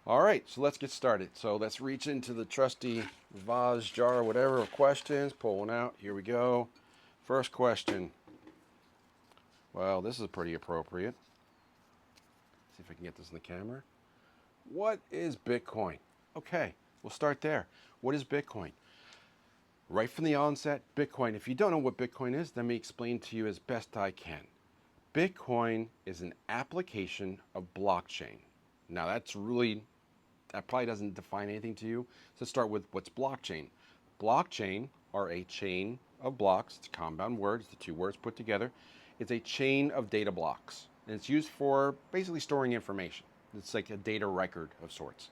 All right, so let's get started. So let's reach into the trusty vase, jar, whatever, of questions. Pull one out. Here we go. First question. Well, this is pretty appropriate. See if I can get this in the camera. What is Bitcoin? Okay, we'll start there. What is Bitcoin? Right from the onset, Bitcoin. If you don't know what Bitcoin is, let me explain to you as best I can. Bitcoin is an application of blockchain. Now, that probably doesn't define anything to you. So let's start with what's blockchain. Blockchain are a chain of blocks. It's a compound word. It's the two words put together. It's a chain of data blocks. And it's used for basically storing information. It's like a data record of sorts.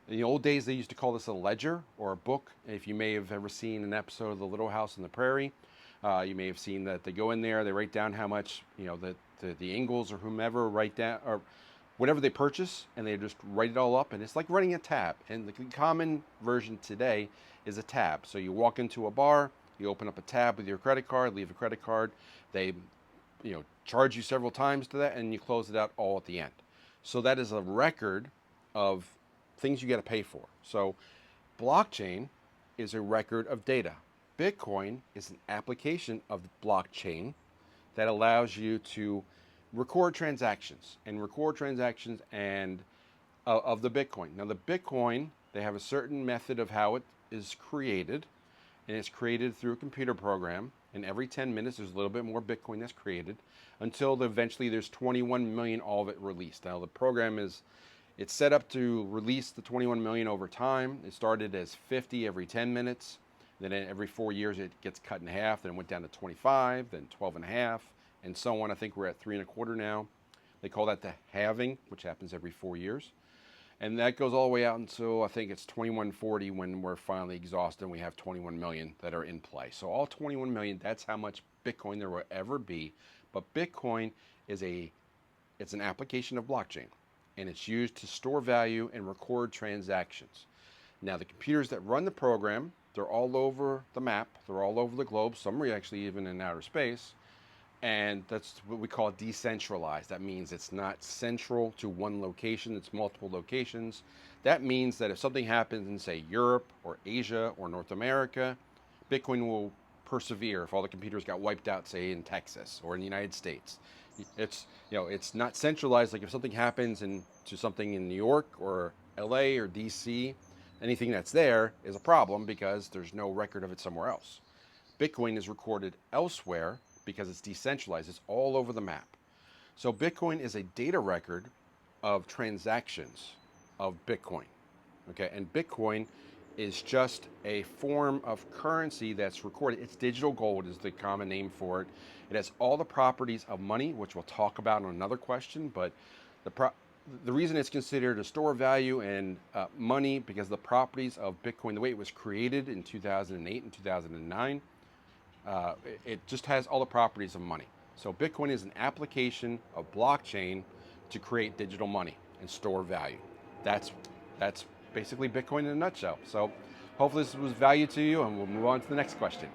In the old days, they used to call this a ledger or a book. If you may have ever seen an episode of The Little House on the Prairie, you may have seen that they go in there, they write down how much, the Ingalls or whomever write down, or whatever they purchase, and they just write it all up. And it's like running a tab. And the common version today is a tab. So you walk into a bar, you open up a tab with your credit card, leave a credit card. They, charge you several times to that, and you close it out all at the end. So that is a record of things you got to pay for. So blockchain is a record of data. Bitcoin is an application of blockchain that allows you to record transactions and of the Bitcoin. Now the Bitcoin, they have a certain method of how it is created, and it's created through a computer program. And every 10 minutes, there's a little bit more Bitcoin that's created until eventually there's 21 million, all of it released. Now the program it's set up to release the 21 million over time. It started as 50 every 10 minutes. Then every 4 years it gets cut in half. Then it went down to 25, then 12 and a half, and so on. I think we're at 3.25 now. They call that the halving, which happens every 4 years. And that goes all the way out until I think it's 2140 when we're finally exhausted and we have 21 million that are in play. So all 21 million, that's how much Bitcoin there will ever be. But Bitcoin it's an application of blockchain, and it's used to store value and record transactions. Now, the computers that run the program, they're all over the map, they're all over the globe. Some are actually even in outer space, and that's what we call decentralized. That means it's not central to one location, it's multiple locations. That means that if something happens in, say, Europe or Asia or North America, Bitcoin will persevere if all the computers got wiped out, say, in Texas or in the United States. It's not centralized. Like if something happens to something in New York or LA or DC, anything that's there is a problem because there's no record of it somewhere else. Bitcoin is recorded elsewhere because it's decentralized. It's all over the map. So Bitcoin is a data record of transactions of Bitcoin. Okay, and Bitcoin is just a form of currency that's recorded. It's digital gold is the common name for it. It has all the properties of money, which we'll talk about in another question, but the reason it's considered a store of value and money because the properties of Bitcoin, the way it was created in 2008 and 2009, it just has all the properties of money. So Bitcoin is an application of blockchain to create digital money and store value. That's basically Bitcoin in a nutshell. So hopefully this was value to you, and we'll move on to the next question.